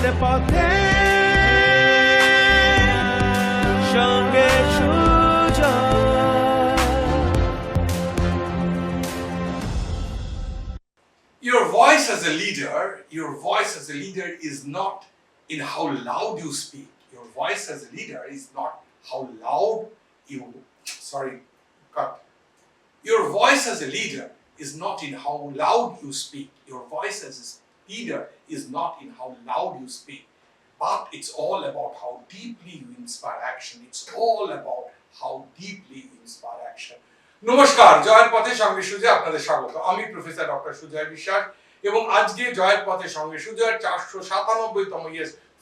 জয়ের পথে সঙ্গে Sujoy. Your voice as a leader is not in how loud you speak. Your voice as a leader is not how loud you, Your voice as a leader is not in how loud you speak. Your voice as a leader is not in how loud you speak. But it's all about how deeply you inspire action. It's all about how deeply you inspire action. নমস্কার, জয়ের পথে সঙ্গে সুজয় আপনাদের স্বাগত। আমি professor doctor Sujoy বিশ্বাস এবং আজকে জয়ের পথে সঙ্গে সুজয়ের 497তম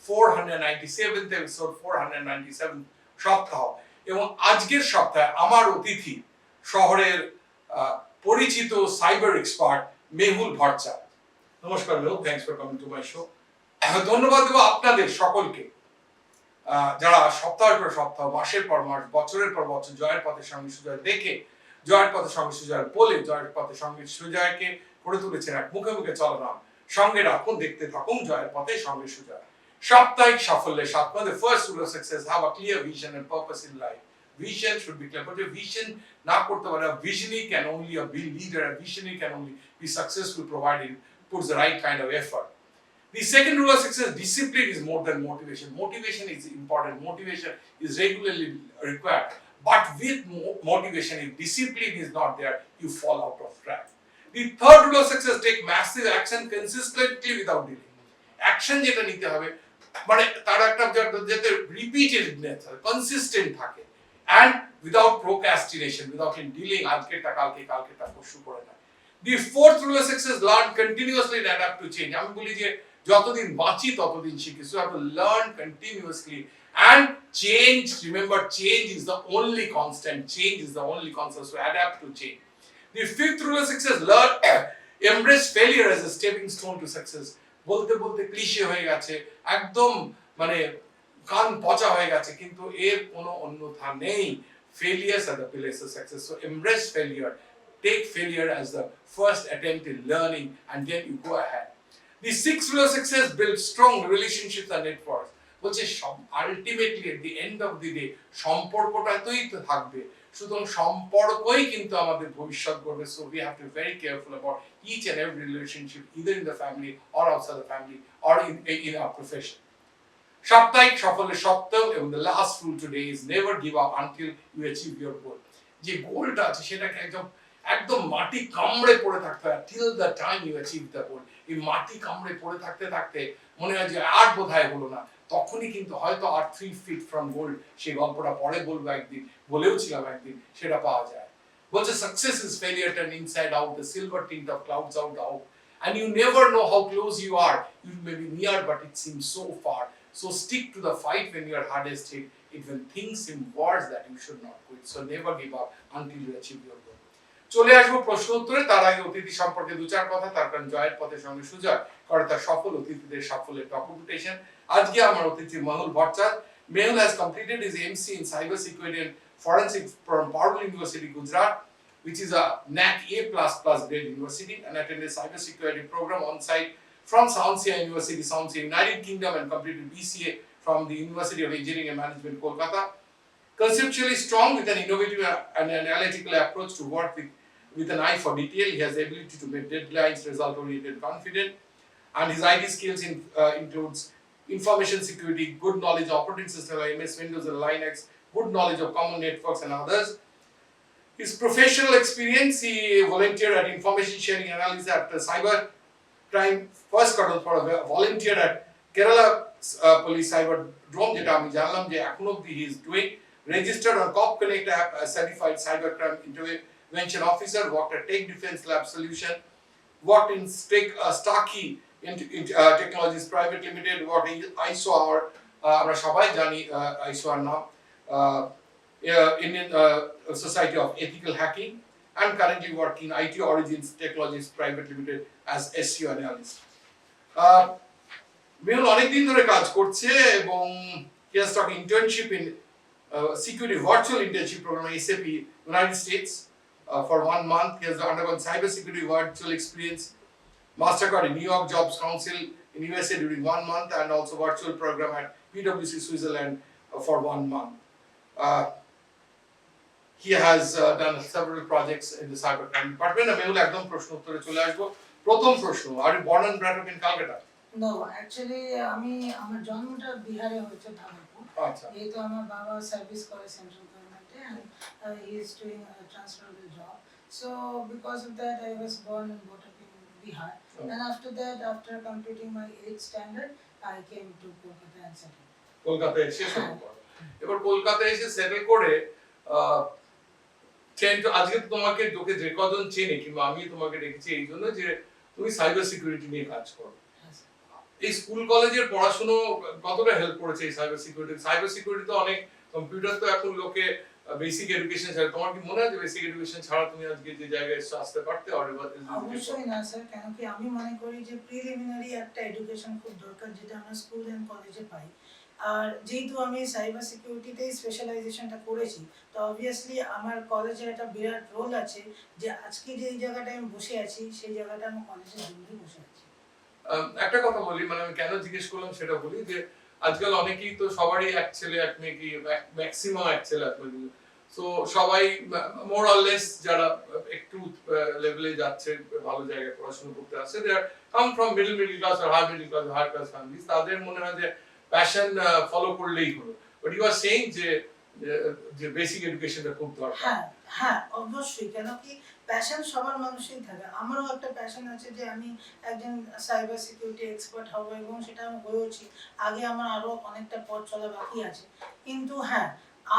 497th এপিসোড 497 সপ্তাহ এবং আজকের সপ্তাহে আমার অতিথি শহরের পরিচিত সাইবার এক্সপার্ট মেহুল ভট্টাচার্য। নমস্কার Mehul, thanks for coming to my show. ধন্যবাদ দেব আপনাদের সকলকে যারা সপ্তাহের পর সপ্তাহ, মাসের পর মাস, বছরের পর বছর জয়ের পথে সঙ্গে সুজয় দেখে, জয়ের পথে সঙ্গে সুজয় বলে, জয়ের পথে সঙ্গে সুজয়কে করে তুলেছেন এক মুখে মুখে চলরাম। সঙ্গে রাখুন, দেখতে থাকুন জয়ের পথে সঙ্গে সুজয়। সাপ্তাহিক সাফল্যের সাথে the first rule of success, have a clear vision and purpose in life. Vision should be clear, but a vision না করতে পারে, a visionary can only be leader, a visionary can only be successful provided puts the right kind of effort. The second rule of success, discipline is more than motivation. Motivation is important. Motivation is regularly required. But with motivation, if discipline is not there, you fall out of track. The third rule of success, take massive action consistently without delay. Action যেটা নিতে হবে মানে তার একটা যাতে রিপিটেডনেস হয়, consistent থাকে, and without procrastination, without delaying আজকেরটা কালকে, কালকেরটা পরশু করে না। The fourth rule of success, learn continuously and adapt to change. আমি বলি যে যতদিন বাঁচি ততদিন শিখি, so you have to learn continuously and change. Remember, change is the only constant. Change is the only constant, so adapt to change. The fifth rule of success, learn embrace failure as a stepping stone to success. বলতে বলতে cliche হয়ে গেছে, একদম মানে কান পচা হয়ে গেছে, কিন্তু এর কোনো অন্যথা নেই। Failures are the pillars of success, so embrace failure. Take failure as the first attempt in learning and then you go ahead. The sixth rule of success, build strong relationships and networks. বলছে ultimately at the end of the day সম্পর্কটাই তো থাকবে, সুতরাং সম্পর্কই কিন্তু আমাদের ভবিষ্যৎ গড়বে। So we have to be very careful about each and every relationship, either in the family or outside the family or in our profession. সাপ্তাহিক সাফল্যের সপ্তম এবং the last rule today is never give up until you achieve your goal. যে গোলটা আছে সেটাকে একদম মাটি কামড়ে পড়ে থাকতে হয় till the time you achieve the goal. এই মাটি কামড়ে পড়ে থাকতে থাকতে মনে হয় যে আর বোধহয় হলো না, তখনই কিন্তু হয়তো আর 3 feet from goal, সেই গল্পটা পরে বলবো একদিন, বলেও ছিলাম একদিন, সেটা পাওয়া যায়। বলছে success is failure turned inside out, the silver tint of clouds out, and you never know how close you are. You may be near but it seems so far. So stick to the fight when you are hardest hit. When things seem worse, that you should not quit. So never give up until you achieve your goal. চলে আসবো প্রশ্ন উত্তরে, তার আগে অতিথি সম্পর্কে দু চার কথা, তার কারণ জয়ের পথে সঙ্গে সুজয় করে তার সফল অতিথিদের সাফল্যের ডকুমেন্টেশন। আজকে আমার অতিথি Mehul Bhattacharya. Mehul has completed his MC in cyber security and forensics from Parul University, Gujarat, which is a NAC A++ grade university, and attended cyber security program on site from Soundsia University, Soundsia, United Kingdom, and completed BCA from the University of Engineering and Management, Kolkata. Conceptually strong with an innovative and analytical approach to work with an eye for detail, he has the ability to make deadlines, result-oriented, confident, and his IT skills includes information security, good knowledge of operating system like MS Windows and Linux, good knowledge of common networks and others. His professional experience, he volunteered at information sharing analysis at cyber crime first for a volunteer at Kerala Police Cyber Drone, যেটা আমি জানলাম যে এখন অবধি he is doing, registered on COP Connect app as certified cybercrime intervention officer, worked at Tech Defense Lab Solution, worked in Starkey Technologies Private Limited, worked in ISO, আমরা সবাই জানি ISO এর নাম, Indian Society of Ethical Hacking, and currently working in IT Origins Technologies Private Limited as SEO analyst. Mehul অনেকদিন ধরে কাজ করছে এবং he has started internship in security virtual internship program at SAP United States for 1 month. He has undergone cyber security virtual experience, MasterCard in New York Jobs Council, in USA during 1 month and also virtual program at PwC Switzerland for 1 month. He has done several projects in the cybercrime department. আমি এগুলো একদম প্রশ্ন উত্তরে চলে আসবো। প্রথম প্রশ্ন, are you born and brought up in Calcutta? No actually আমার জন্মটা বিহারে হয়েছে ধামারপুর। আচ্ছা। যেহেতু আমার বাবা সার্ভিস করে central গভর্নমেন্টে and he is doing a transferable job. So because of that I was born and brought up in Bihar. And after that, after completing my 8th standard, I came to Kolkata and settled. কলকাতায় এসে settle করো। এবার কলকাতায় এসে settle করে আজকে তোমাকে লোকে যে কজন চেনে কিংবা আমি তোমাকে দেখেছি এই জন্য যে তুমি সাইবার সিকিউরিটি নিয়ে কাজ করো। এই স্কুল কলেজের পড়াশোনা কতটা হেল্প করেছে এই সাইবার সিকিউরিটি? সাইবার সিকিউরিটি তো অনেক কম্পিউটার তো এখন লোকে বেসিক এডুকেশন ছাড়া, তোমার কি মনে হয় যে বেসিক এডুকেশন ছাড়া তুমি আজকে যে জায়গায় আসতে পারতে? অবশ্যই না স্যার, কেন কি আমি মনে করি যে প্রিলিমিনারি একটা এডুকেশন খুব দরকার, যেটা আমরা স্কুল এন্ড কলেজে পাই। আর যেহেতু আমি সাইবার সিকিউরিটিতেই স্পেশালাইজেশনটা করেছি, তো অবভিয়াসলি আমার কলেজের একটা বিরাট রোল আছে যে আজকে যে এই জায়গাটায় আমি বসে আছি সেই জায়গাটা আমি কলেজের জন্যই বসে আছি। একটা কথা বলি, মানে আমি কেন জিজ্ঞেস করলাম সেটা বলি যে আজকাল অনেকেই তো সবারই এক ছেলে এক মেয়ে, কি ম্যাক্সিমাম এক ছেলে এক মেয়ে, সো সবাই মোর অর লেস যারা একটু লেভেলে যাচ্ছে, ভালো জায়গায় পড়াশোনা করতে আসছে, they are come from middle class আর high middle class, high class families, তাদের মনে হয় যে প্যাশন ফলো করলেই হলো। বাট ইউ আর সেইং যে বেসিক এডুকেশনটা খুব দরকার। হ্যাঁ হ্যাঁ অবশ্যই, কেন কি প্যাশন সবার মানুষেরই থাকে। আমারও একটা প্যাশন আছে যে আমি একজন সাইবার সিকিউরিটি এক্সপার্ট হব, এবং সেটা আমি হয়েওছি। আগে আমার আরো অনেকটা পথ চলা বাকি আছে, কিন্তু হ্যাঁ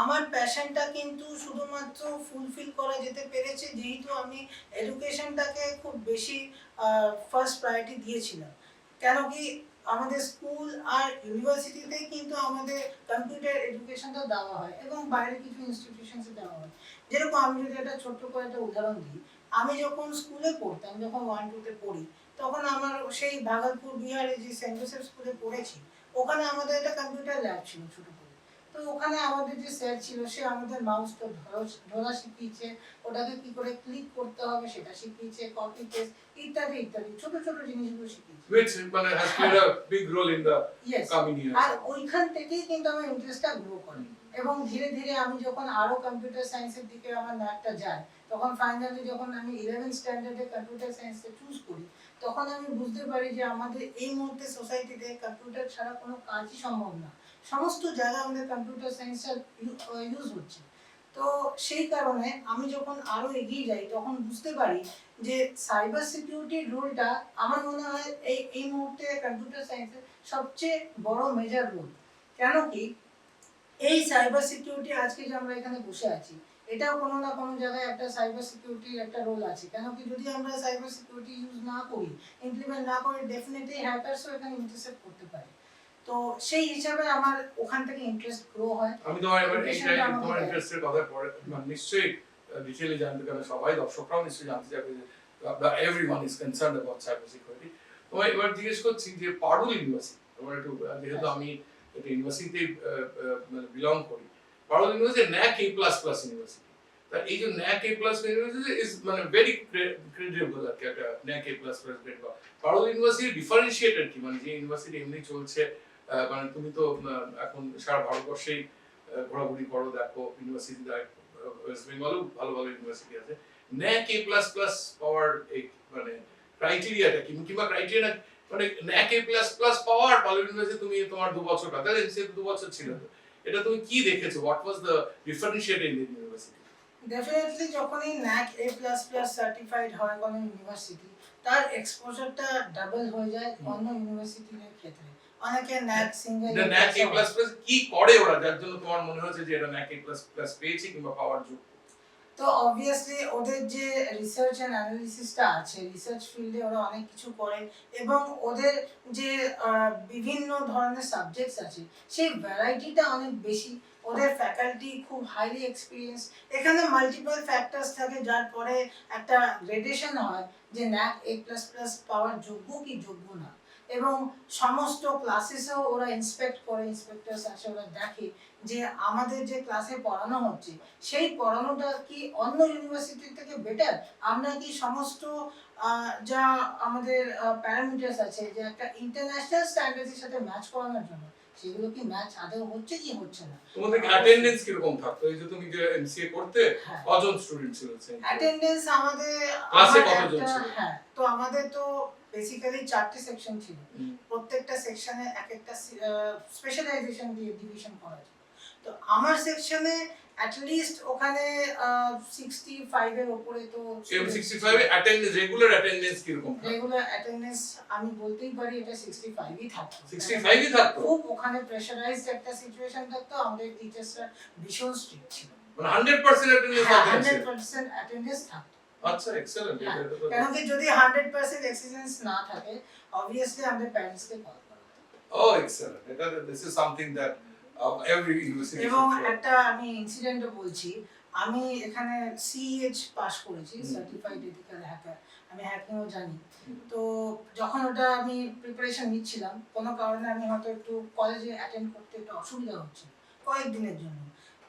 আমার প্যাশনটা কিন্তু শুধুমাত্র ফুলফিল করা যেতে পেরেছে যেহেতু আমি এডুকেশনটাকে খুব বেশি ফার্স্ট প্রায়োরিটি দিয়েছিলাম। কেন কি আমাদের স্কুল আর ইউনিভার্সিটিতে কিন্তু আমাদের কম্পিউটার এডুকেশনটা দেওয়া হয়, এবং বাইরে কিছু ইনস্টিটিউশনসে দেওয়া হয়। যেরকম আমি যদি একটা ছোট্ট করে একটা উদাহরণ দিই, আমি যখন স্কুলে পড়তাম, যখন 1-2 তে পড়ি, তখন আমার সেই ভাগলপুর বিহারে যে সেন্ট জোসেফ স্কুলে পড়েছি, ওখানে আমাদের একটা কম্পিউটার ল্যাব ছিল ছোট করে। তো ওখানে আমাদের যে স্যার ছিল, সে আমাদের মাউসটা ধরা শিখিয়েছে, ওটাকে কি করে ক্লিক করতে হবে সেটা শিখিয়েছে, কপি পেস্ট ইত্যাদি ইত্যাদি ছোট ছোট জিনিসগুলো শিখিয়েছে, which মানে has played a big role in the Yes. coming years. আর ওইখান থেকেই কিন্তু আমার ইন্টারেস্টটা গ্রো করে, এবং ধীরে ধীরে আমি যখন আরো কম্পিউটার সায়েন্সের দিকে আমার ন্যাকটা যায়, তখন ফাইনালি যখন আমি 11th স্ট্যান্ডার্ডে কম্পিউটার সায়েন্সে চুজ করি, তখন আমি বুঝতে পারি যে আমাদের এই মুহূর্তে সোসাইটিতে কম্পিউটার ছাড়া কোনো কাজই সম্ভব না। সমস্ত জায়গায় আমাদের কম্পিউটার সায়েন্সটা ইউজ হচ্ছে। তো সেই কারণে আমি যখন আরো এগিয়ে যাই, তখন বুঝতে পারি যে সাইবার সিকিউরিটির রোলটা আমার মনে হয় এই মুহূর্তে কম্পিউটার সায়েন্সের সবচেয়ে বড় মেজর রোল। কেন কি এই সাইবার সিকিউরিটি আজকে যে আমরা এখানে বসে আছি, এটাও কোনো না কোনো জায়গায় একটা সাইবার সিকিউরিটির একটা রোল আছে। কেন কি যদি আমরা সাইবার সিকিউরিটি ইউজ না করি, ইমপ্লিমেন্ট না করি, ডেফিনেটলি হ্যাকারসও এখানে ইন্টারসেপ্ট করতে পারে। তো সেই হিসাবে আমার ওখান থেকে ইন্টারেস্ট গ্রো হয়। আমি তোমার এবার এইটাই তোমার ইন্টারেস্টের কথা পড়ে মানে নিশ্চয়ই ডিটেইলি জানতে পারবে, সবাই দর্শকরাও নিশ্চয়ই জানতে চাইবে যে everyone is concerned about cyber security. তোমার এবার জিজ্ঞেস করছি যে পারুল ইউনিভার্সিটি, তোমার একটু যেহেতু আমি একটা ইউনিভার্সিটিতে মানে বিলং করি, পারুল ইউনিভার্সিটি ন্যাক A++ ইউনিভার্সিটি। তা এই যে ন্যাক A+ ইউনিভার্সিটি ইজ মানে ভেরি ক্রেডিবল আর কি, একটা ন্যাক A++ গ্রেড বা পারুল ইউনিভার্সিটি ডিফারেন্সিয়েটেড কি, মানে যে ইউনিভার্সিটি এমনি চলছে, মানে তুমি তো এখন সারা ভারতবর্ষেই ঘোরাঘুরি করো, দেখো ইউনিভার্সিটি, ওয়েস্ট বেঙ্গলেও ভালো ভালো ইউনিভার্সিটি আছে, ন্যাক A++ পাওয়ার মানে ক্রাইটেরিয়াটা কি, কিংবা ক্রাইটেরিয়া মানে ন্যাক A++ পাওয়ার পারুল ইউনিভার্সিটি তুমি তোমার 2 বছর কাটে, এনসিএ 2 বছর ছিল, তো এটা তুমি কি দেখেছো? What was the differentiator in the university? Definitely যখনই ন্যাক A++ সার্টিফাইড হয় কোনো ইউনিভার্সিটি, তার এক্সপোজারটা ডাবল হয়ে যায় অন্য ইউনিভার্সিটির ক্ষেত্রে। অনেকে ন্যাক সিঙ্গেল ন্যাক A++ কি করে ওরা, যার জন্য তোমার মনে হচ্ছে যে এটা ন্যাক A++ পেয়েছে কিংবা পাওয়ার যোগ্য? তো অবভিয়াসলি ওদের যে রিসার্চ এন্ড অ্যানালিসিসটা আছে, রিসার্চ ফিল্ডে ওরা অনেক কিছু করে, এবং ওদের যে বিভিন্ন ধরনের সাবজেক্টস আছে সেই ভ্যারাইটিটা অনেক বেশি। ওদের ফ্যাকাল্টি খুব হাইলি এক্সপিরিয়েন্স। এখানে মাল্টিপল ফ্যাক্টরস থাকে, যার পরে একটা গ্রেডেশন হয় যে ন্যাক A++ পাওয়ার যোগ্য কি যোগ্য না। এবং সমস্ত ক্লাসেসেও ওরা ইন্সপেক্ট করে, ইন্সপেক্টরস আসে, ওরা দেখে যে আমাদের যে ক্লাসে পড়ানো হচ্ছে সেই পড়ানোটা কি অন্য ইউনিভার্সিটি থেকে বেটার, আমরা কি সমস্ত যা আমাদের প্যারামিটার্স আছে যে একটা ইন্টারন্যাশনাল স্ট্যান্ডার্ডের সাথে ম্যাচ করানোর জন্য, সেগুলো কি ম্যাচ আদৌ হচ্ছে কি হচ্ছে না। তোমাদের অ্যাটেন্ডেন্স কিরকম থাকতো? এই যে তুমি যে এমসিএ করতে হ্যাঁ। কজন স্টুডেন্ট ছিল? অ্যাটেন্ডেন্স আমাদের ক্লাসে আমার কতজন একটা- ছিল? হ্যাঁ, তো আমাদের তো বেসিক্যালি 4টে সেকশন ছিল, প্রত্যেকটা সেকশনে এক একটা স্পেশালাইজেশন দিয়ে ডিভিশন করা ছিল। তো আমার সেকশনে অ্যাটলিস্ট ওখানে 65 এর উপরে তো M65 এ অ্যাটেন্ডেন্স, রেগুলার অ্যাটেন্ডেন্স কিরকম থাকতো? রেগুলার অ্যাটেন্ডেন্স আমি বলতেই পারি এটা 65ই থাকতো। 65 ই থাকতো? খুব ওখানে প্রেসারাইজড একটা সিচুয়েশন থাকতো, আমাদের টিচার্সরা ভীষণ স্ট্রিক্ট ছিল। মানে 100% অ্যাটেন্ডেন্স হ্যাঁ, থাকতো? 100% অ্যাটেন্ডেন্স থাকতো। আচ্ছা, এক্সেলেন্ট। হ্যাঁ, কারণ কি যদি 100% এক্সিস্টেন্স না থাকে অবভিয়াসলি আমাদের প্যারেন্টসকে কল করা হতো। Oh, excellent. This is something that every university এবং should follow. একটা আমি ইনসিডেন্টও বলছি, আমি এখানে সিএইচ পাস করেছি, সার্টিফাইড এথিক্যাল হ্যাকার, আমি হ্যাকিংও জানি। তো যখন ওটা আমি প্রিপারেশন নিচ্ছিলাম, কোনো কারণে আমি হয়তো একটু কলেজে অ্যাটেন্ড করতে একটু অসুবিধা হচ্ছিল কয়েকদিনের জন্য,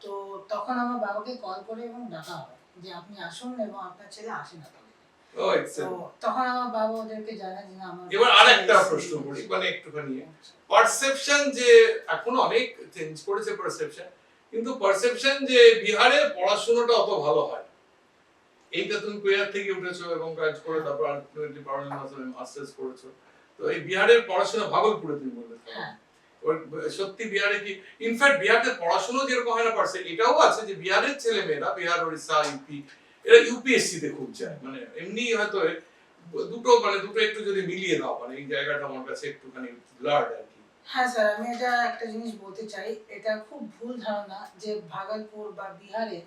তো তখন আমার বাবাকে কল করে এবং ডাকা হয় যে আপনি আসুন এবং আপনার ছেলে আসে না কলেজে। Oh, তো excellent. তখন আমার বাবা ওদেরকে জানায় যে না আমার এবার আরেকটা প্রশ্ন করি, মানে একটুখানি পারসেপশন, যে এখন অনেক চেঞ্জ করেছে পারসেপশন, কিন্তু পারসেপশন যে বিহারে পড়াশোনাটা অত ভালো হয়, এইটা তুমি কোয়ার থেকে উঠেছো এবং কাজ করে তারপর আলটিমেটলি মাস্টার্স করেছো, তো এই বিহারের পড়াশোনা ভাগলপুরে তুমি বললে, হ্যাঁ, সত্যি বিহারে কি ইনফ্যাক্ট বিহারে পড়াশোনা যেরকম হয় না পারছে, এটাও আছে যে বিহারের ছেলে মেয়েরা, বিহার, ওড়িশা, ইউপি, এরা ইউপিএসসি তে খুব যায়, মানে এমনি হয়তো দুটো একটু যদি মিলিয়ে দাও, মানে এই জায়গাটা আমার কাছে একটুখানি ব্লাড আর কি। হ্যাঁ স্যার, আমি এটা একটা জিনিস বলতে চাই, এটা খুব ভুল ধারণা যে ভাগলপুর বা বিহারে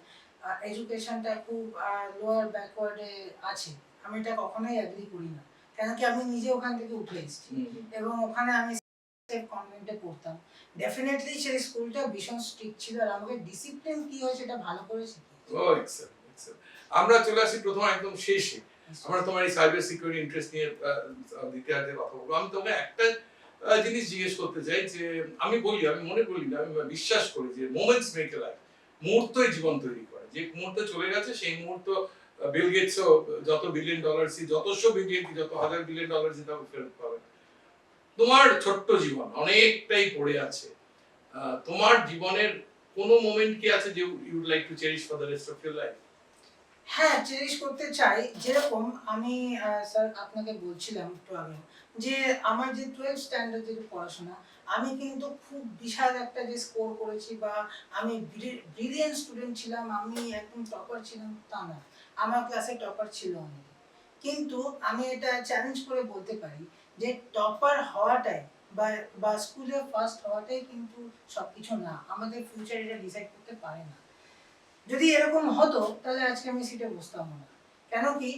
এডুকেশনটা খুব লোয়ার ব্যাকওয়ার্ডে আছে। আমি এটা কখনোই এগ্রি করি না, কেন কি আমি নিজে ওখান থেকে উঠে এসেছি এবং ওখানে আমি সেফ কনভেন্টে পড়তাম। ডেফিনেটলি সেই স্কুলটা ভীষণ স্ট্রিক্ট ছিল আর আমাকে ডিসিপ্লিন কি হয় সেটা ভালো করে শিখিয়েছে। ও এক্সেলেন্ট, এক্সেলেন্ট। আমরা চলে আসি প্রথম একদম শেষে, আমরা তোমার এই সাইবার সিকিউরিটি ইন্টারেস্ট নিয়ে দ্বিতীয়ার্ধে কথা বলবো। আমি তোমাকে একটা জিনিস জিজ্ঞেস করতে চাই, যে আমি মনে করি না, আমি বিশ্বাস করি যে মোমেন্টস মেক এ লাইফ, মুহূর্তই জীবন তৈরি করে। যে মুহূর্ত চলে গেছে সেই মুহূর্ত বিল গেটসও যত বিলিয়ন ডলারসই, যতশো বিলিয়ন কি যত হাজার বিলিয়ন ডলারসই তাকে ফেরত পাবে। তোমার ছোট্ট জীবন অনেকটাই পড়ে আছে, তোমার জীবনের কোনো মোমেন্ট কি আছে যে you would like to cherish for the rest of your life? হ্যাঁ, চেরিশ করতে চাই। যেরকম আমি স্যার আপনাকে বলছিলাম একটু আগে যে আমার যে 12 স্ট্যান্ডার্ডের পড়াশোনা, আমি কিন্তু খুব বিশাল একটা যে স্কোর করেছি বা আমি ব্রিলিয়েন্ট স্টুডেন্ট ছিলাম, আমি একদম টপার ছিলাম তা না। আমার ক্লাসে টপার ছিল অনেকে, কিন্তু আমি এটা চ্যালেঞ্জ করে বলতে পারি যে টপার হওয়াটাই বা স্কুলে ফার্স্ট হওয়াটাই কিন্তু সবকিছু না, আমাদের ফিউচার এটা ডিসাইড করতে পারে না। যদি এরকম হতো তাহলে আজকে আমি সিটে বসতাম না। কেন কি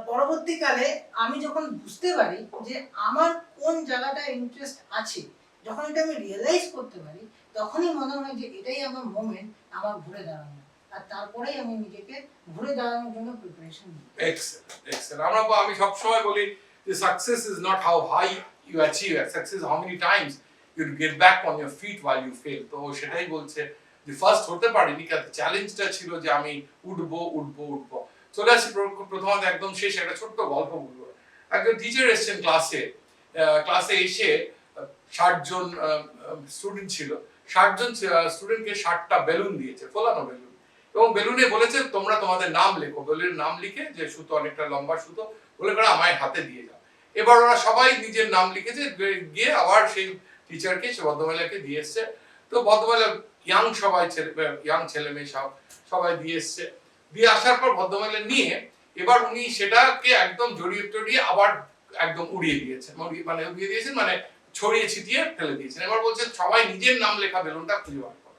পরবর্তীকালে আমি যখন বুঝতে পারি যে আমার কোন জায়গাটা ইন্টারেস্ট আছে, যখন এটা আমি রিয়েলাইজ করতে পারি, তখনই মনে হয় যে এটাই আমার মোমেন্ট আমার ঘুরে দাঁড়ানো, আর তারপরেই আমি নিজেকে ঘুরে দাঁড়ানোর জন্য প্রিপারেশন নিই। Excellent, excellent. আমি সব সময় বলি যে success is not how high you achieve, success how many times you get back on your feet while you fail। তো সেটাই বলছে যে ফার্স্ট হতে পারিনি, কারণ চ্যালেঞ্জটা ছিল যে আমি উঠবো। চলে আসি প্রথমত একদম শেষে একটা ছোট্ট গল্প বলবো। একজন টিচার এসেছেন ক্লাসে এসে 60 জন স্টুডেন্ট ছিল, 60 জন স্টুডেন্টকে 60টা বেলুন দিয়েছে, ফোলানো বেলুন, এবং বেলুনে বলেছে তোমরা তোমাদের নাম লেখো। বেলুনের নাম লিখে, যে সুতো অনেকটা লম্বা সুতো, বলে করে আমায় হাতে দিয়ে যাও। এবার ওরা সবাই নিজের নাম লিখেছে, গিয়ে আবার সেই টিচারকে, সে ভদ্রমহিলাকে দিয়ে এসছে। তো ভদ্রমহিলা ইয়াং ছেলে মেয়ে সবাই দিয়ে এসছে। দিয়ে আসার পর ভদ্রমহিলা নিয়ে এবার উনি সেটাকে একদম জড়িয়ে আবার একদম উড়িয়ে দিয়েছেন, মানে ছড়িয়ে ছিটিয়ে ফেলে দিয়েছেন। এবার বলছেন সবাই নিজের নাম লেখা বেলুনটা খুঁজে বার করো।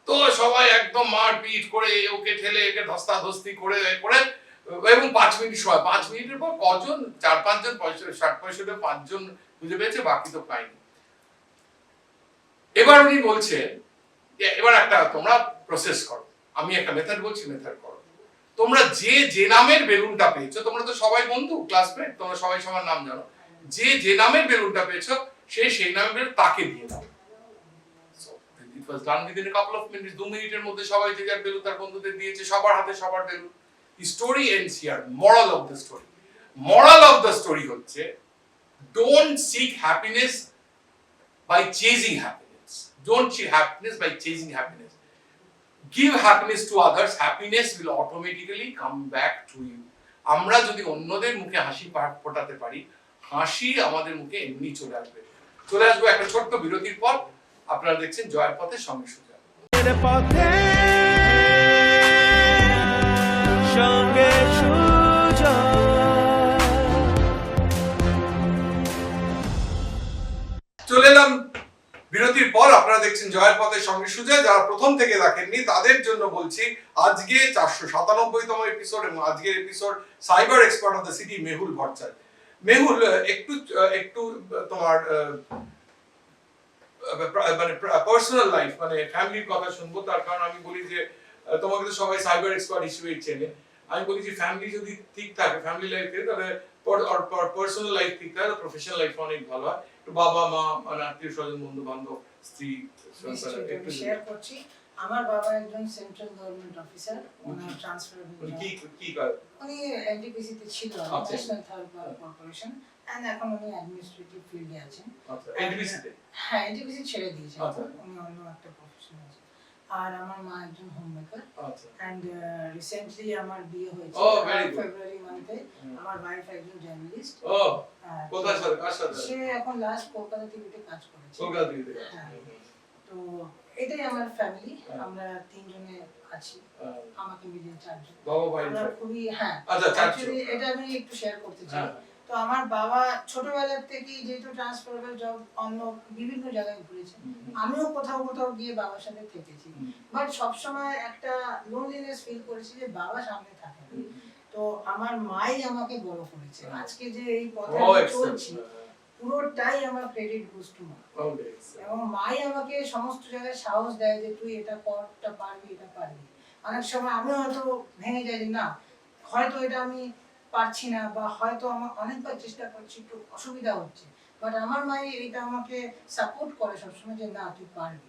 তো সবাই একদম মারপিট করে, ওকে ঠেলে একে ধস্তাধস্তি করে এবং 5 মিনিট সময়, 5 মিনিটের পর কজন, 4-5 জন, 60-65 5 জন খুঁজে পেয়েছে, বাকি তো পাইনি। এবার উনি বলছেন এবার একটা তোমরা প্রসেস করো, আমি একটা মেথড বলছি, মেথড করো। তোমরা যে নামের বেলুনটা পেয়েছো, তোমরা তো সবাই বন্ধু, ক্লাসমেট, তোমরা সবাই সবার নাম জানো, যে নামের বেলুনটা পেয়েছো সেই নামের বেলুন তাকে দিয়ে দাও। So it was done within a couple of minutes, 2 মিনিটের মধ্যে সবাই যে যার বেলুন তার বন্ধুদের দিয়েছে, সবার হাতে সবার balloon. The story ends here. Moral of the story. Moral of the story হচ্ছে don't seek happiness by chasing happiness. Don't seek happiness by chasing happiness. Give happiness to others. Happiness will automatically come back to you. আমরা যদি অন্যদের মুখে হাসি ফোটাতে পারি, হাসি আমাদের মুখে এমনি চলে আসবে। চলে আসবো একটা ছোট্ট বিরতির পর। আপনারা দেখছেন জয়ের পথে সঙ্গে সুজা। পথে সঙ্গে সুজয়। চলে এলাম বিরতির পর। আপনারা দেখছেন জয়ের পথে সঙ্গে সুজয়। যারা প্রথম থেকে দেখেননি তাদের জন্য বলছি, আজকে 497তম এপিসোড এবং আজকের episode cyber expert of the city Mehul Bhattacharya. Mehul, একটু তোমার মানে পার্সোনাল লাইফ মানে ফ্যামিলির কথা শুনবো। তার কারণ আমি বলি যে তোমাকে তো সবাই সাইবার এক্সপার্ট হিসেবেই চেনে। আমি বলি যে ফ্যামিলি যদি ঠিক থাকে, ফ্যামিলি লাইফ থেকে, তাহলে পার্সোনাল লাইফ ঠিক থাকে, প্রফেশনাল লাইফ অনেক ভালো হয়। একটু বাবা মা মানে আত্মীয় স্বজন বন্ধু বান্ধব স্ত্রী একটু শেয়ার করছি। আমার বাবা একজন সেন্ট্রাল গভর্নমেন্ট অফিসার, ওনার ট্রান্সফার কি করে? উনি এনটিপিসি তে ছিল, ন্যাশনাল থার্ড কর্পোরেশন, এন্ড এখন উনি অ্যাডমিনিস্ট্রেটিভ ফিল্ডে আছেন। আচ্ছা, এনটিপিসি তে? হ্যাঁ, এনটিপিসি ছেড়ে দিয়েছেন, আচ্ছা। উনি অন্য একটা প্রফেশন আছে। আর আমার মা একজন হোম মেকার। আচ্ছা। এন্ড রিসেন্টলি আমার বিয়ে হয়েছে ফেব্রুয়ারি মান্থে। আমার ওয়াইফ একজন জার্নালিস্ট। ও কোথায় স্যার, কার সাথে? সে এখন লাস্ট কলকাতা টিভিতে কাজ করেছে। কলকাতা টিভিতে। তো এটাই আমার ফ্যামিলি, আমরা তিনজনে আছি, আমাকে মিলিয়ে চারজন। বাবা ভাই আমরা খুবই আচ্ছা, অ্যাকচুয়ালি এটা আমি একটু শেয়ার করতে চাই। তো আমার বাবা ছোটবেলা থেকেই যেহেতু ট্রান্সফারেবল জব অন্য বিভিন্ন জায়গায় ঘুরেছে, আমিও কোথাও গিয়ে বাবার সাথে থেকেছি, বাট সবসময় একটা লোনলিনেস ফিল করেছি যে বাবা সামনে থাকে না। তো আমার মাই আমাকে বড় করেছে, আজকে যে এই পথে চলছি পুরোটাই আমার ক্রেডিট গোস টু মা। এবং মাই আমাকে সমস্ত জায়গায় সাহস দেয় যে তুই এটা করটা পারবি, এটা পারবি। অনেক সময় আমি হয়তো ভেঙে যাই যে না, হয়তো এটা আমি পারছি না, বা হয়তো আমার অনেকবার চেষ্টা করছি, একটু অসুবিধা হচ্ছে, বাট আমার মাই এটা আমাকে সাপোর্ট করে সবসময় যে না তুই পারবি।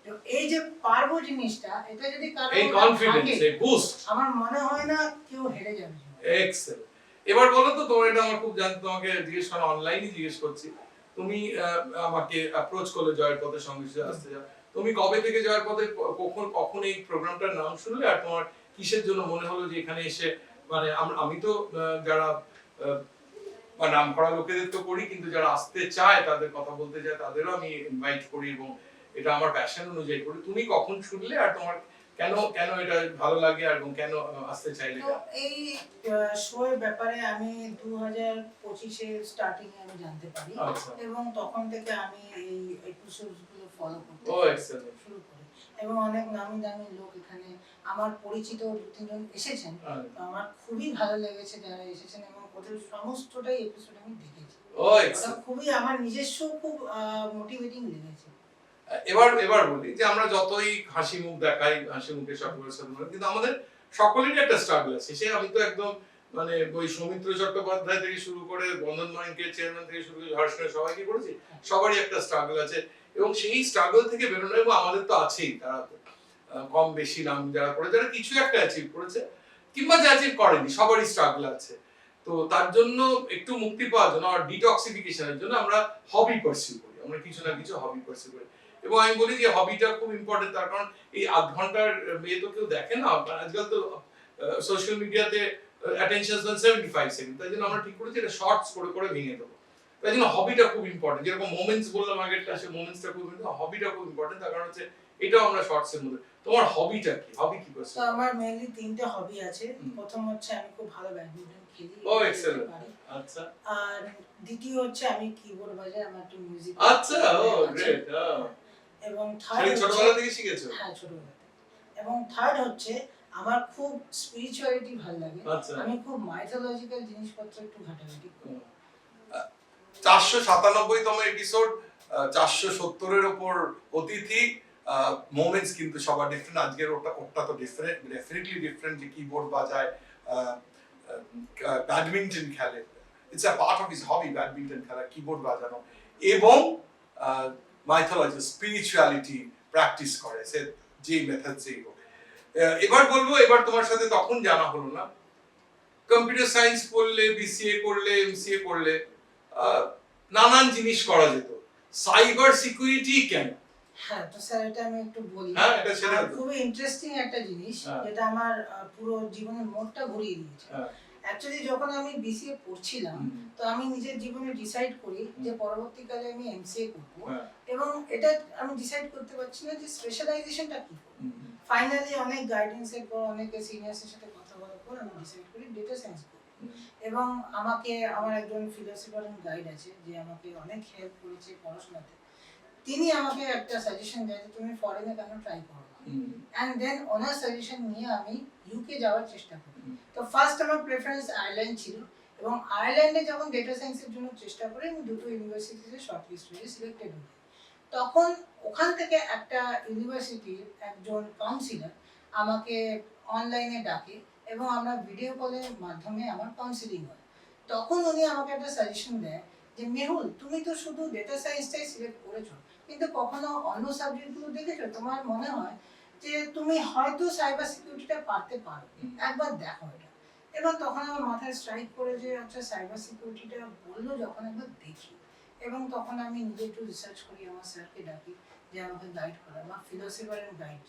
তো এই যে পারবো জিনিসটা, এটা যদি কারো এই কনফিডেন্স, এই বুস্ট, আমার মনে হয় না কেউ হেরে যাবে। এক্সেল। এবার বলো তো, তোমার এটা আমার খুব জানতে, তোমাকে জিজ্ঞেস করা অনলাইনে জিজ্ঞেস করছি, তুমি আমাকে অ্যাপ্রোচ করলে জয়ের পথে সঙ্গে আসতে যাও, তুমি কবে থেকে জয়ের পথে, কখন এই প্রোগ্রামটার নাম শুনলে, আর তোমার কিসের জন্য মনে হলো যে এখানে এসে, মানে আমি তো যারা নাম করা লোকেদের তো করি, কিন্তু যারা আসতে চায় তাদের কথা বলতে চায় তাদেরও আমি ইনভাইট করি এবং এটা আমার প্যাশন অনুযায়ী করি। তুমি কখন শুনলে আর তোমার কেন এটা ভালো লাগে আর কেন আসতে চাইলে? তো এই শো এর ব্যাপারে আমি 2025 এর স্টার্টিং এ আমি জানতে পারি, এবং তখন থেকে আমি এই এপিসোডস গুলো ফলো করতে শুরু করি, এবং অনেক নামি দামি লোক এখানে আমার পরিচিত দু তিনজন এসেছেন। তো আমার খুবই ভালো লেগেছে যারা এসেছেন, এবং ওদের সমস্তটাই এপিসোড আমি দেখেছি। এটা খুবই আমার নিজস্ব খুব মোটিভেটিং লেগেছে। এবার বলি যে আমরা যতই হাসি মুখ দেখাই, হাসি মুখে সকলের সাথে, কিন্তু আমাদের সকলেরই একটা স্ট্রাগল আছে। সে আমি তো একদম মানে ওই সৌমিত্র চট্টোপাধ্যায় থেকে শুরু করে বন্ধন ব্যাংকের চেয়ারম্যান থেকে শুরু করে হর্ষণের সবাইকে করেছি, সবারই একটা স্ট্রাগল আছে, এবং সেই স্ট্রাগল থেকে বেরোনো, এবং আমাদের তো আছেই তারা কম বেশি নাম যারা করে, যারা কিছু একটা অ্যাচিভ করেছে কিংবা যা অ্যাচিভ করেনি, সবারই স্ট্রাগল আছে। তো তার জন্য একটু মুক্তি পাওয়ার জন্য আর ডিটক্সিফিকেশনের জন্য আমরা হবি পারসিউ করি, আমরা কিছু না কিছু হবি পারসিউ করি। এবং আমি বলি যে হবিটা খুব ইম্পর্টেন্ট, তার কারণ এই আধ ঘন্টার মেয়ে তো কেউ দেখে না, আজকাল তো সোশ্যাল মিডিয়াতে অ্যাটেনশন 75 সেকেন্ড, তাই জন্য আমরা ঠিক করেছি এটা শর্টস করে ভেঙে দেবো। তাই জন্য হবিটা খুব ইম্পর্টেন্ট, যেরকম মোমেন্টস বললাম আগের ক্লাসে, মোমেন্টসটা খুব ইম্পর্টেন্ট, হবিটা খুব ইম্পর্টেন্ট, তার কারণ হচ্ছে এটাও আমরা শর্টস এর মধ্যে। তোমার হবিটা কি? হবি কি করছো? তো আমার মেইনলি তিনটে হবি আছে। প্রথম হচ্ছে আমি খুব ভালো ব্যাডমিন্টন খেলি। ও এক্সেলেন্ট। আচ্ছা। আর দ্বিতীয় হচ্ছে আমি কিবোর্ড বাজাই, আমার একটু মিউজিক। আচ্ছা, ও গ্রেট। এবং থার্ড ছোটবেলা থেকে শিখেছো? হ্যাঁ, ছোটবেলা থেকে। এবং থার্ড হচ্ছে আমার খুব স্পিরিচুয়ালিটি ভালো লাগে। আমি খুব মাইথোলজিক্যাল জিনিসপত্র একটু ঘাটাঘাটি করি। 497তম এপিসোড, 470 এর উপর অতিথি, মোমেন্টস কিন্তু সবার ডিফারেন্ট। আজকের ওটা তো ডিফারেন্ট, ডেফিনেটলি ডিফারেন্ট, যে কিবোর্ড বাজায়, ব্যাডমিন্টন খেলে, it's a part of his hobby, badminton খেলা, কিবোর্ড বাজানো, এবং মাইথোলজি স্পিরিচুয়ালিটি প্র্যাকটিস করে, সে যে মেথডসেই হোক। এবার বলবো, এবার তোমার সাথে তখন জানা হলো না, কম্পিউটার সায়েন্স পড়লে, বিসিএ করলে, এমসিএ করলে নানান জিনিস করা যেত, সাইবার সিকিউরিটি কেন? হ্যাঁ, তো স্যার এটা আমি একটু বলি। হ্যাঁ, এটা সেটা আর খুবই ইন্টারেস্টিং একটা জিনিস, হ্যাঁ। যেটা আমার পুরো জীবনের মোড়টা ঘুরিয়ে দিয়েছে। হ্যাঁ। অ্যাকচুয়ালি যখন আমি বিসিএ পড়ছিলাম, তো আমি নিজের জীবনে ডিসাইড করি যে পরবর্তীকালে আমি এমসিএ করব, হ্যাঁ। এবং এটা আমি ডিসাইড করতে পারছি না যে স্পেশালাইজেশনটা কি করব। ফাইনালি অনেক গাইডেন্সের পর, অনেক সিনিয়রসের সাথে কথা বলার পর আমি ডিসাইড করি ডেটা সায়েন্স করব। এবং আমাকে আমার একজন ফিলোসফার এন্ড গাইড আছে, যে আমাকে অনেক হেল্প করেছে পড়াশোনাতে। তিনি আমাকে একটা সাজেশন দেয় যে তুমি ফরেনে কেন ট্রাই করো না, এন্ড দেন ওনার সাজেশন নিয়ে আমি ইউকে যাওয়ার চেষ্টা করি। তো ফার্স্ট আমার প্রেফারেন্স আয়ারল্যান্ড ছিল, এবং আয়ারল্যান্ডে যখন ডেটা সায়েন্সের জন্য চেষ্টা করি, আমি দুটো ইউনিভার্সিটিতে শর্টলিস্ট হয়ে সিলেক্টেড হই। তখন ওখান থেকে একটা ইউনিভার্সিটির একজন কাউন্সিলর আমাকে অনলাইনে ডাকে, এবং আমরা ভিডিও কলের মাধ্যমে আমার কাউন্সিলিং হয়। তখন উনি আমাকে একটা সাজেশন দেয় যে মেহুল, তুমি তো শুধু ডেটা সায়েন্সটাই সিলেক্ট করেছো, কিন্তু কখনো অন্য সাবজেক্টগুলো দেখেছো? তোমার মনে হয় যে তুমি হয়তো সাইবার সিকিউরিটিটা পারতে পারো, একবার দেখো এটা। এবং তখন আমার মাথায় স্ট্রাইক করে যে আচ্ছা, সাইবার সিকিউরিটিটা বললো যখন, একবার দেখি। এবং তখন আমি নিজে একটু রিসার্চ করি, আমার স্যারকে ডাকি যে আমাকে গাইড করা, আমার ফিলোসফার এন্ড গাইড।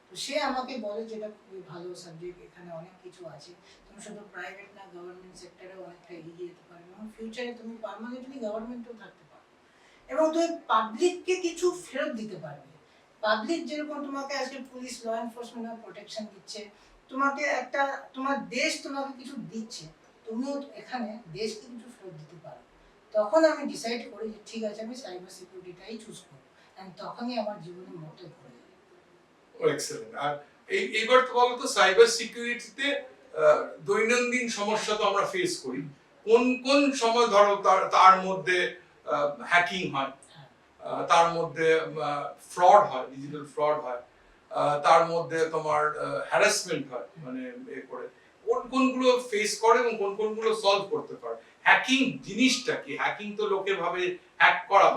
তো সে আমাকে বলে যেটা খুবই ভালো সাবজেক্ট, এখানে অনেক কিছু আছে, তুমি শুধু প্রাইভেট না, গভর্নমেন্ট সেক্টরেও অনেকটা এগিয়ে যেতে পারবে, এবং ফিউচারে তুমি পার্মানেন্টলি গভর্নমেন্টেও থাকতে পারো, এবং তুমি পাবলিককে কিছু ফেরত দিতে পারবে। পাবলিক যেরকম তোমাকে আজকে পুলিশ, ল এনফোর্সমেন্ট প্রোটেকশন দিচ্ছে, তোমাকে একটা, তোমার দেশ তোমাকে কিছু দিচ্ছে, তুমিও এখানে দেশকে কিছু ফেরত দিতে পারো। তখন আমি ডিসাইড করি যে ঠিক আছে, আমি সাইবার সিকিউরিটিটাই চুজ করব, এন্ড তখনই আমার জীবনের মোড়টা ঘুরে যায়। এক্সেলেন্ট। আর এইবার তো বলো তো, সাইবার সিকিউরিটিতে দৈনন্দিন সমস্যা তো আমরা ফেস করি, কোন কোন সময় ধরো তার মধ্যে হ্যাকিং হয়, তার মধ্যে ফ্রড হয়, ডিজিটাল ফ্রড হয়, তার মধ্যে তোমার হ্যারাসমেন্ট হয়, মানে এ করে কোন কোনগুলো ফেস করে এবং কোন কোনগুলো সলভ করতে পারে? হ্যাকিং জিনিসটা কি? হ্যাকিং তো লোকে ভাবে হ্যাক করা,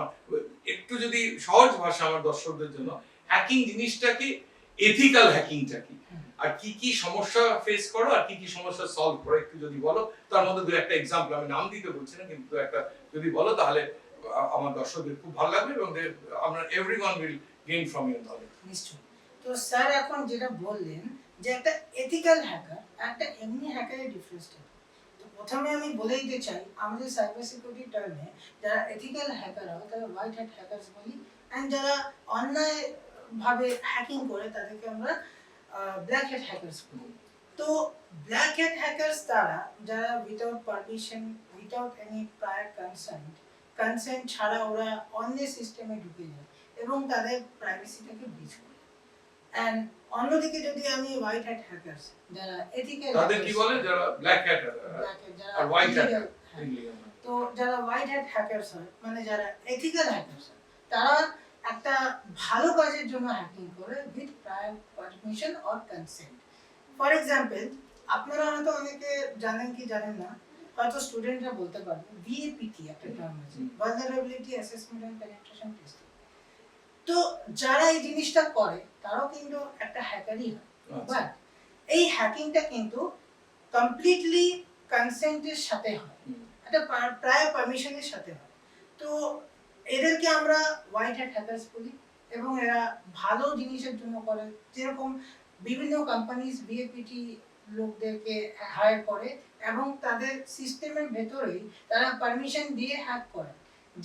একটু যদি সহজ ভাষা আমার দর্শকদের জন্য, হ্যাকিং জিনিসটা কি, এথিক্যাল হ্যাকিংটা কি, আর কি কি সমস্যা ফেস করো, আর কি কি সমস্যা সলভ করো, একটু যদি বলো। তার মধ্যে দু একটা এক্সাম্পল, আমি নাম দিতে বলছি না, কিন্তু একটা যদি বলো তাহলে আমার দর্শকদের খুব ভালো লাগবে, এবং আমরা everyone will gain from your knowledge. নিশ্চয়ই। তো স্যার এখন যেটা বললেন যে একটা এথিক্যাল হ্যাকার, একটা এমনি হ্যাকারের ডিফারেন্সটা। তো প্রথমে আমি বলে দিতে চাই, আমাদের সাইবার সিকিউরিটি টার্মে যারা এথিক্যাল হ্যাকার হয় তারা হোয়াইট হ্যাট হ্যাকারস বলি, এন্ড যারা অন্যায় ভাবে হ্যাকিং করে তাদেরকে আমরা ব্ল্যাক হ্যাট হ্যাকারস বলি। তো ব্ল্যাক হ্যাট হ্যাকারস তারা যারা without permission, without any prior consent ছাড়া ওরা অন্যের সিস্টেমে ঢুকে যায় এবং তাদের প্রাইভেসিটাকে ব্রিচ করে। এন্ড অন্যদিকে যদি আমি হোয়াইট হ্যাট হ্যাকারস, যারা এথিক্যাল, তাদের কি বলে? যারা ব্ল্যাক হ্যাট আর হোয়াইট হ্যাট, তো যারা হোয়াইট হ্যাট হ্যাকারস হয়, মানে যারা এথিক্যাল হ্যাকারস হয়, তারা একটা ভালো কাজের জন্য হ্যাকিং করে with prior permission or consent. For example, আপনারা হয়তো অনেকে জানেন কি জানেন না, হয়তো স্টুডেন্টরা বলতে পারবে, ভিএপিটি একটা টার্ম আছে, vulnerability assessment and penetration testing. তো যারা এই জিনিসটা করে তারাও কিন্তু একটা হ্যাকারই হয়, বাট এই হ্যাকিংটা কিন্তু কমপ্লিটলি কনসেন্টের সাথে হয়, একটা প্রায় পারমিশনের সাথে হয়। তো এদেরকে আমরা হোয়াইট হ্যাট হ্যাকারস বলি, এবং এরা ভালো জিনিসের জন্য করে। যেরকম বিভিন্ন কোম্পানিজ ভিএপিটি লোকদেরকে হায়ার করে এবং তাদের সিস্টেমের ভেতরেই তারা পারমিশন দিয়ে হ্যাক করে,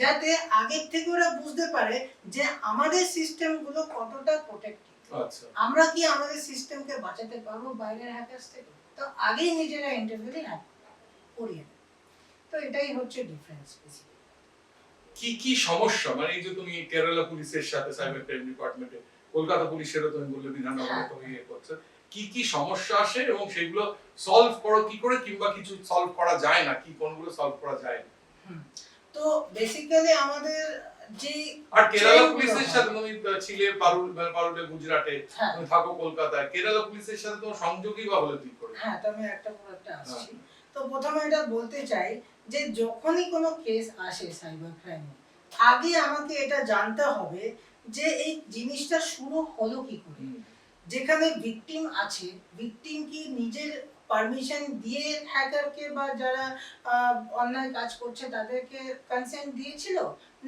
যাতে আগের থেকে ওরা বুঝতে পারে যে আমাদের সিস্টেমগুলো কতটা প্রোটেক্টেড, আমরা কি আমাদের সিস্টেমকে বাঁচাতে পারবো বাইরের হ্যাকারস থেকে। তো আগেই নিজেরা ইন্টারভিউতে হ্যাক করিয়ে দেয়। তো এটাই হচ্ছে ডিফারেন্স। কি কি সমস্যা, মানে এই যে তুমি কেরালা পুলিশের সাথে সাইবার ক্রাইম ডিপার্টমেন্টে, কলকাতা পুলিশেরও তুমি বললে বিধাননগরে তুমি ইয়ে করছো, কি কি সমস্যা আসে এবং সেগুলো সলভ করো কি করে, কিংবা কিছু সলভ করা যায় না, কি কোনগুলো সলভ করা যায় না? তো বেসিক্যালি আমাদের যে, আর কেরালা পুলিশের সাথে তুমি ছিলে পারুলে গুজরাটে, তুমি থাকো কলকাতায়, কেরালা পুলিশের সাথে তোমার সংযোগই বা হলো ঠিক করে? হ্যাঁ, তো আমি একটা পর একটা আসছি। তো প্রথমে এটা বলতে চাই যে যখনই কোনো কেস আসে সাইবার ক্রাইমে, আগে আমাকে এটা জানতে হবে যে এই জিনিসটা শুরু হলো কি করে। যেখানে ভিকটিম আছে, ভিকটিম কি নিজের পারমিশন দিয়ে হ্যাকারকে বা যারা অন্যায় কাজ করছে তাদেরকে কনসেন্ট দিয়েছিল,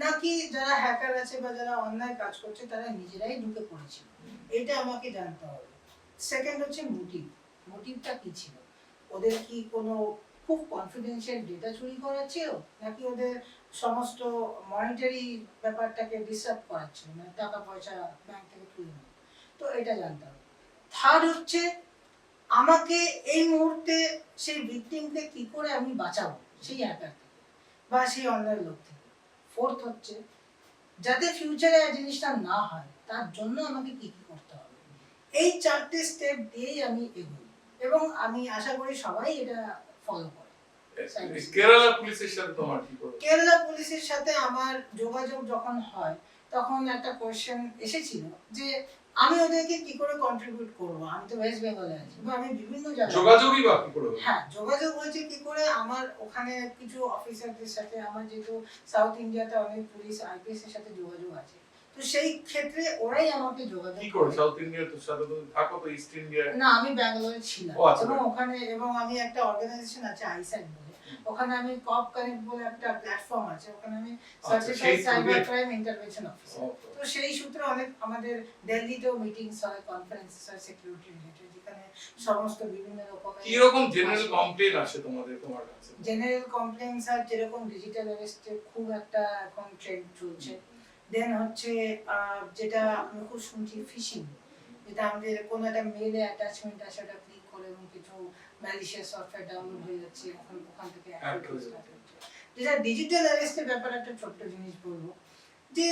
নাকি যারা হ্যাকার আছে বা যারা অন্যায় কাজ করছে তারা নিজেরাই ঢুকে পড়েছিল, এটা আমাকে জানতে হবে। সেকেন্ড হচ্ছে মোটিভটা কি ছিল, ওদের কি কোনো খুব কনফিডেন্সিয়াল ডেটা চুরি করা ছিল, নাকি ওদের সমস্ত মনিটারি ব্যাপারটাকে ডিস্টার্ব করাচ্ছিল, মানে টাকা পয়সা ব্যাংক থেকে তুলে নেওয়া। তো এটা জানতে হবে। থার্ড হচ্ছে আমাকে এই মুহূর্তে সেই ভিকটিমকে কি করে আমি বাঁচাবো সেই হ্যাকার থেকে বা সেই অন্যায় লোক থেকে। ফোর্থ হচ্ছে যাতে ফিউচারে এই জিনিসটা না হয় তার জন্য আমাকে কি কি করতে হবে। এই চারটে স্টেপ দিয়েই আমি এগোই এবং আমি আশা করি সবাই এটা ফলো করে। কেরালা পুলিশের সাথে তোমার কি করে? কেরালা পুলিশের সাথে আমার যোগাযোগ যখন হয় তখন একটা কোয়েশ্চেন এসেছিল যে আমি ওদেরকে কি করে কন্ট্রিবিউট করবো, আমি তো ওয়েস্ট বেঙ্গলে আছি বা আমি বিভিন্ন জায়গায় যোগাযোগই বা কি করে? হ্যাঁ, যোগাযোগ হয়েছে কি করে, আমার ওখানে কিছু অফিসারদের সাথে, আমার যেহেতু সাউথ ইন্ডিয়াতে অনেক পুলিশ আইপিএস এর সাথে যোগাযোগ আছে, তো সেই ক্ষেত্রে ওরাই আমাকে যোগাযোগ কি করে সাউথ ইন্ডিয়ার তো সাথে তুমি থাকো তো ইস্ট ইন্ডিয়া? না, আমি ব্যাঙ্গালোরে ছিলাম এবং ওখানে এবং আমি একটা অর্গানাইজেশন আছে আইস্যাট বলে, ওখানে আমি কপ কানেক্ট বলে একটা প্ল্যাটফর্ম আছে, ওখানে আমি certified cyber crime intervention officer. তো সেই সূত্রে অনেক আমাদের দিল্লিতেও মিটিংস হয়, কনফারেন্সেস হয় সিকিউরিটি রিলেটেড, যেখানে সমস্ত বিভিন্ন রকমের কি রকম জেনারেল কমপ্লেইন আসে তোমার কাছে? জেনারেল কমপ্লেইনস আর যেরকম ডিজিটাল অ্যারেস্টে খুব একটা এখন ট্রেন্ড চলছে। দেন হচ্ছে যেটা আমি খুব শুনছি ফিশিং, যেটা আমাদের কোনো একটা মেইলে অ্যাটাচমেন্ট আছে, ওটা ক্লিক করে এবং কিছু ম্যালিশিয়াস সফটওয়্যার ডাউনলোড হয়ে যাচ্ছে, ওখান থেকে যেটা ডিজিটাল অ্যারেস্টের ব্যাপারে একটা ছোট্ট জিনিস বলবো যে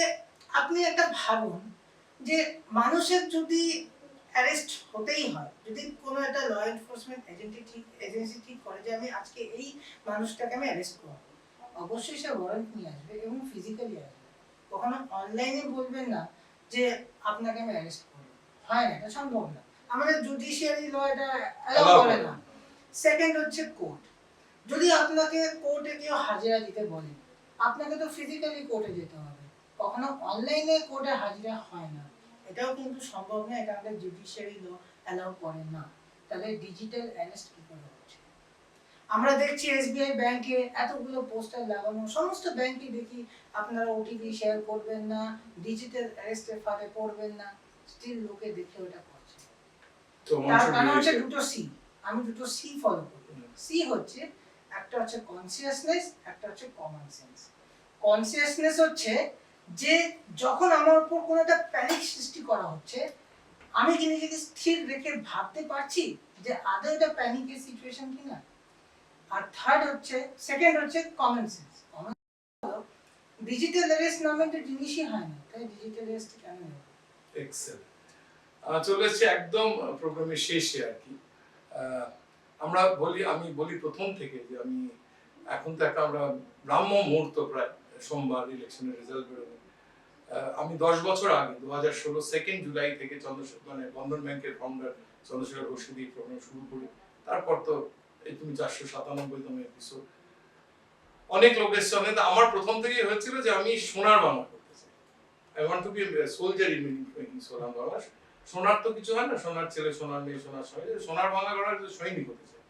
আপনি একটা ভাবুন যে মানুষের যদি অ্যারেস্ট হতেই হয়, যদি কোনো একটা ল এনফোর্সমেন্ট এজেন্সি ঠিক করে যে আমি আজকে এই মানুষটাকে আমি অ্যারেস্ট করব, অবশ্যই সে ওয়ারেন্ট নিয়ে আসবে এবং ফিজিক্যালি আসবে। কখনো অনলাইনে বলবেন না যে আপনাকে আমি অ্যারেস্ট করব, হয় না, এটা সম্ভব না, আমাদের জুডিশিয়ারি ল এটা অ্যালাউ করে না। সেকেন্ড হচ্ছে কোর্ট, যদি আপনাকে কোর্টে কেউ হাজিরা দিতে বলে আপনাকে তো ফিজিক্যালি কোর্টে যেতে হবে, কখনো অনলাইনে কোর্টে হাজিরা হয় না, এটাও কিন্তু সম্ভব না, এটা আমাদের জুডিশিয়ারি ল অ্যালাউ করে না। তাহলে ডিজিটাল অ্যারেস্ট কি করে হচ্ছে? আমরা দেখছি এসবিআই ব্যাংকে এতগুলো পোস্টার লাগানো, সমস্ত ব্যাংকে দেখি আপনারা ওটিপি শেয়ার করবেন না, ডিজিটাল অ্যারেস্টের ফাঁদে পড়বেন না, স্টিল লোকে দেখে ওটা করছে। তার কারণ হচ্ছে দুটো সি, আমি দুটো সি ফলো করি। সি হচ্ছে একটা হচ্ছে কনসিয়াসনেস, একটা হচ্ছে কমন সেন্স। কনসিয়াসনেস হচ্ছে যে যখন আমার উপর কোনো একটা প্যানিক সৃষ্টি করা হচ্ছে, আমি কি নিজেকে স্থির রেখে ভাবতে পারছি যে আদৌ এটা প্যানিকের সিচুয়েশন কিনা। আর থার্ড হচ্ছে সেকেন্ড হচ্ছে কমন সেন্স। কমন হলো ডিজিটাল অ্যারেস্ট নামে একটা জিনিসই হয় না, তাই ডিজিটাল অ্যারেস্ট কেন নেব? এক্সেলেন্ট। চলে এসেছি একদম প্রোগ্রামের শেষে আর কি। আমি বলি প্রথম থেকে যে আমি এখন তো একটা আমরা ব্রাহ্ম মুহূর্ত, প্রায় সোমবার ইলেকশনের রেজাল্ট বেরোবে। আমি 10 বছর আগে 2016 2 জুলাই থেকে বন্ধন ব্যাংকের ফাউন্ডার চন্দ্রশেখর ঘোষকে দিয়ে প্রোগ্রাম শুরু করি। তারপর তো এই তুমি 497তম এপিসোড, অনেক লোকের সঙ্গে। আমার প্রথম থেকেই হয়েছিল যে আমি সোনার বাংলা করতে চাই। I want to be soldier in making সোনার বাংলা। সোনার তো কিছু হয় না, সোনার ছেলে, সোনার মেয়ে, সোনার সঙ্গে সোনার বাংলা করার সৈনিক হতে চাই।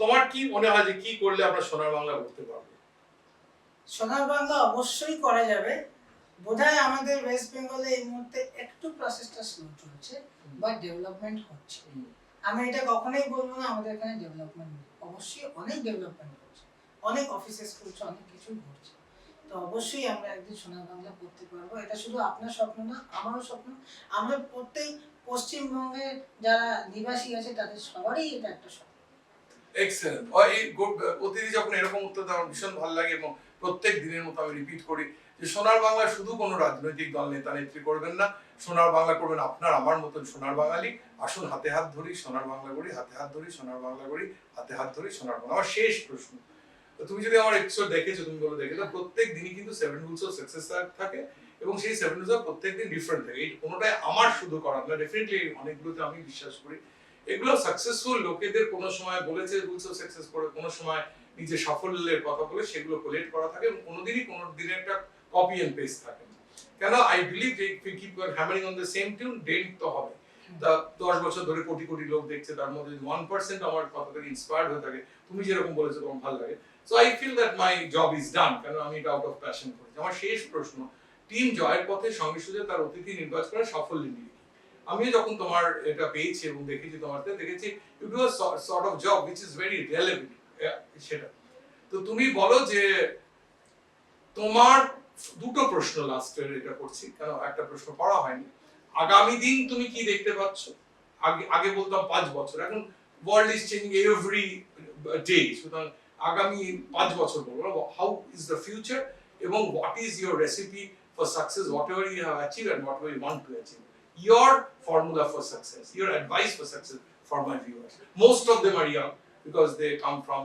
তোমার কি মনে হয় যে কি করলে আমরা সোনার বাংলা করতে পারবো? সোনার বাংলা অবশ্যই করা যাবে। বোধহয় আমাদের ওয়েস্ট বেঙ্গলে এই মুহূর্তে একটু প্রসেসটা স্লো চলছে বা ডেভেলপমেন্ট হচ্ছে। আমি এটা কখনোই বলবো না আমাদের এখানে ডেভেলপমেন্ট নেই, অবশ্যই অনেক ডেভেলপমেন্ট হচ্ছে, অনেক অফিসেস খুলছে, অনেক কিছুই ঘটছে। তো অবশ্যই আমরা একদিন সোনার বাংলা করতে পারবো। এটা শুধু আপনার স্বপ্ন না, আমারও স্বপ্ন। আমরা প্রত্যেক পশ্চিমবঙ্গের যারা নিবাসী আছে তাদের সবারই এটা একটা স্বপ্ন। এক্সেলেন্ট। অতিথি যখন এরকম উত্তর দেয় আমার ভীষণ ভালো লাগে এবং প্রত্যেক দিনের মতো আমি রিপিট করি যে সোনার বাংলা শুধু কোনো রাজনৈতিক দল নেতা নেত্রী করবেন না, সোনার বাংলা করবেন আপনার আমার মতন সোনার বাঙালি। আসুন হাতে হাত ধরি সোনার বাংলা করি, হাতে হাত ধরি সোনার বাংলা করি, হাতে হাত ধরি সোনার বাংলা। আমার শেষ প্রশ্ন, তুমি যদি আমার এপিসোড দেখেছো, তুমি বলে দেখেছো প্রত্যেক দিনই কিন্তু 7 রুলস অফ সাকসেস থাকে এবং সেই 7 রুলস প্রত্যেক দিন ডিফারেন্ট থাকে। এই কোনোটাই আমার শুধু করা না, ডেফিনেটলি অনেকগুলোতে আমি বিশ্বাস করি। এগুলো সাকসেসফুল লোকেদের কোনো সময় বলেছে রুলস অফ সাকসেস করে, কোনো সময় নিজের সাফল্যের কথা বলে সেগুলো কোলেক্ট করা থাকে এবং কোনোদিনই কোনো দিনের একটা কপি এন্ড পেস্ট থাকে না। কেন আই বিলিভ যে if you keep hammering on the same tune dent তো হবে। তা 10 বছর ধরে কোটি কোটি লোক দেখছে, তার মধ্যে 1% আমার কথা থেকে ইন্সপায়ার্ড হয়ে থাকে, তুমি যেরকম বলেছো তোমার ভালো লাগে, so I feel that my job is done. কেন আমি এটা আউট অফ প্যাশন করেছি। আমার শেষ প্রশ্ন, টিম জয়ের পথে সঙ্গে সুযোগ তার অতিথি নির্বাচনের সাফল্য নিয়ে আমিও যখন তোমার এটা পেয়েছি এবং দেখেছি তোমারতে দেখেছি you do a sort of job which is very relevant সেটা। তো তুমি বলো যে তোমার দুটো প্রশ্ন লাস্টের এটা করছি, কেন একটা প্রশ্ন পড়া হয়নি। আগামী দিন তুমি কি দেখতে পাচ্ছ? আগে বলতাম 5 বছর, এখন world is changing every day, সুতরাং আগামী 5 বছর বলবো হাউ ইজ দ্য ফিউচার এবং what is your recipe for success, whatever you have achieve and whatever you want to achieve, your formula for success, your advice for success for my viewers. Most of them are young because they come from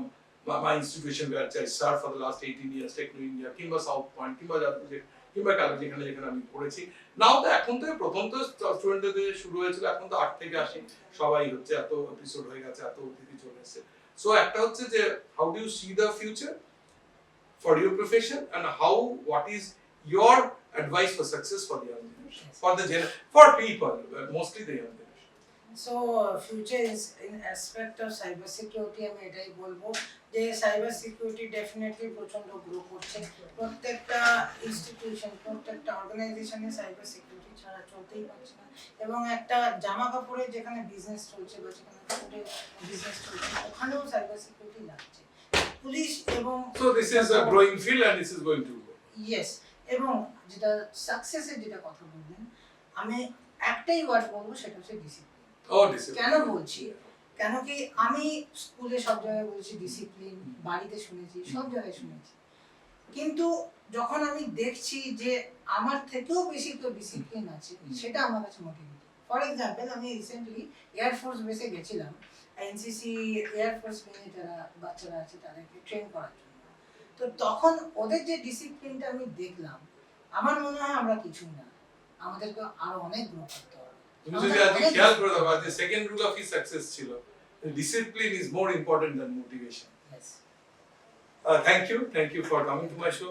my institution where I served for the last 18 years, Techno India, Kimba South Point, Kimba Jadpur, Kimba College, যেখানে আমি পড়েছি। নাও তো এখন তো প্রথম তো স্টুডেন্টদের শুরু হয়েছিল, এখন তো 8 থেকে 80 সবাই হচ্ছে, এত এপিসোড হয়ে গেছে, এত অতিথি চলে এসেছে। সো একটা হচ্ছে যে how do you see the future for your profession and what is your advice for success for the young generation, for people, mostly the young generation. So future is in aspect of cyber security, আমি এটাই বলবো যে cyber security definitely প্রচন্ড grow করছে। প্রত্যেকটা institution, প্রত্যেকটা অর্গানাইজেশনে cyber security ছাড়া চলতেই পারছে না। এবং একটা জামা কাপড়ের যেখানে বিজনেস চলছে বা যেখানে ফুডের বিজনেস চলছে ওখানেও সাইবার সিকিউরিটি লাগছে। পুলিশ এবং So this is a growing field and this is going to grow. Yes. এবং যেটা সাকসেসের যেটা কথা বললেন, আমি একটাই ওয়ার্ড বলবো, সেটা হচ্ছে ডিসিপ্লিন। Oh, discipline. কেন বলছি? কেন কি আমি স্কুলে সব জায়গায় বলেছি ডিসিপ্লিন, বাড়িতে শুনেছি, সব জায়গায় শুনেছি, কিন্তু যখন আমি দেখছি যে আমার থেকেও বেশি তো ডিসিপ্লিন আছে, সেটা আমার কাছে মোটিভেট। ফর এক্সাম্পল, আমি রিসেন্টলি এয়ারফোর্স বেসে গেছিলাম এনসিসি এয়ারফোর্স বেসে যারা বাচ্চারা আছে তাদেরকে ট্রেন করার জন্য। তো তখন ওদের যে ডিসিপ্লিনটা আমি দেখলাম, আমার মনে হয় আমরা কিছুই না, আমাদেরকে আরো অনেক গ্রো করতে হবে। তুমি যদি আজকে খেয়াল করে দেখো, আজকে second rule of his success ছিল discipline is more important than motivation. Thank you for coming to my show.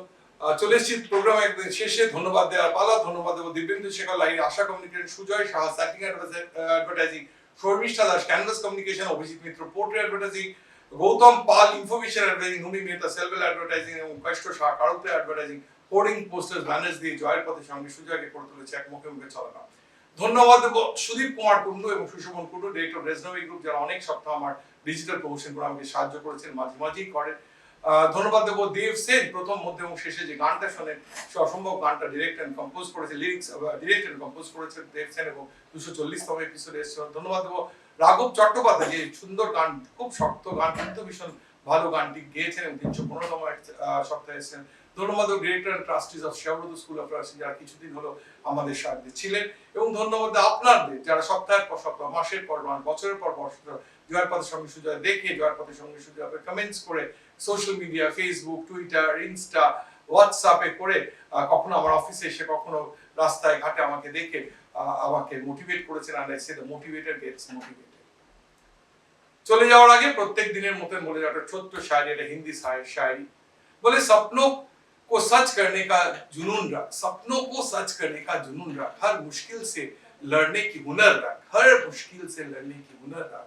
চলে এসেছি প্রোগ্রাম একদম শেষে। ধন্যবাদ দেওয়ার পালা। ধন্যবাদ দেবো দিব্যেন্দু শেখর লাহিড়ী, আশা কমিউনিকেশন, সুজয় সাহা সার্টিং advertising, Sharmistha Das canvas communication, Abhijit Mitra portrait advertising, Gautam Pal information advertising, Nuni Mehta Selvel advertising এবং কষ্ট শাহ কারুতে অ্যাডভার্টাইজিং, হোর্ডিং পোস্টার্স ব্যানার্স দিয়ে জয়ের পথে সঙ্গে সুজয়কে করে তুলেছে এক মুখে মুখে চলানো। ধন্যবাদ দেবো সুদীপ কুমার কুন্ডু এবং সুশোভন কুন্ডু, ডিরেক্টর রেজনবি গ্রুপ, যারা অনেক সপ্তাহ আমার ডিজিটাল প্রমোশন করে আমাকে সাহায্য করেছেন, মাঝে মাঝেই করেন। ধন্যবাদ দেবো দেব সেন, প্রথম মধ্যে এবং শেষে যে গানটা শোনেন সে অসম্ভব গানটা ডিরেক্ট এন্ড কম্পোজ করেছে, লিরিক্স ডিরেক্ট এন্ড কম্পোজ করেছে দেব সেন এবং 240তম এপিসোডে এসেছে। ধন্যবাদ দেবো রাঘব চট্টোপাধ্যায়, যে সুন্দর গান, খুব শক্ত গান কিন্তু ভীষণ ভালো গানটি গেয়েছেন এবং 315তম সপ্তাহে এসেছেন। ধন্যবাদ দেবো ডিরেক্টর এন্ড ট্রাস্টিজ অফ শেয়ারব্রত স্কুল অফ নার্সিং, যারা কিছুদিন হলো আমাদের সাথে ছিলেন, এবং ধন্যবাদ আপনাদের যারা সপ্তাহের পর সপ্তাহ, মাসের পর মাস, বছরের পর বছর জয়ের পথের সঙ্গে সুজয় দেখে, জয়ের পথের সঙ্গে সুজয় কমেন্টস করে, social media, Facebook, Twitter, Insta, হোয়াটসঅ্যাপে করে, কখনো আমার অফিসে এসে, কখনো রাস্তায় ঘাটে আমাকে দেখে আমাকে মোটিভেট করেছেন। আর I say the motivated gets motivated. চলে যাওয়ার আগে প্রত্যেক দিনের মতন বলে যাওয়ার ছোট্ট শায়রি, এটা হিন্দি শায়রি, বলে सपनों को सच करने का जुनून रख, सपनों को सच करने का जुनून रख, हर मुश्किल से लड़ने की हुनर रख, हर मुश्किल से लड़ने की हुनर रख,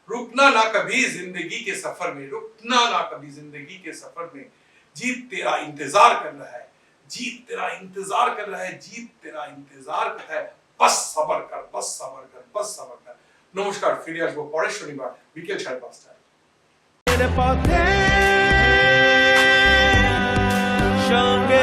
रुकना ना कभी जिंदगी के सफर में, रुकना ना कभी जिंदगी के सफर में, जीत तेरा इंतजार कर रहा है, जीत तेरा इंतजार कर रहा है, जीत तेरा इंतजार कर रहा है, बस सबर कर, बस सबर कर, बस सबर कर। নমস্কার, ফিরে আসবো পরের শনিবার বিকেল 5:30টায়। পথে সঙ্গে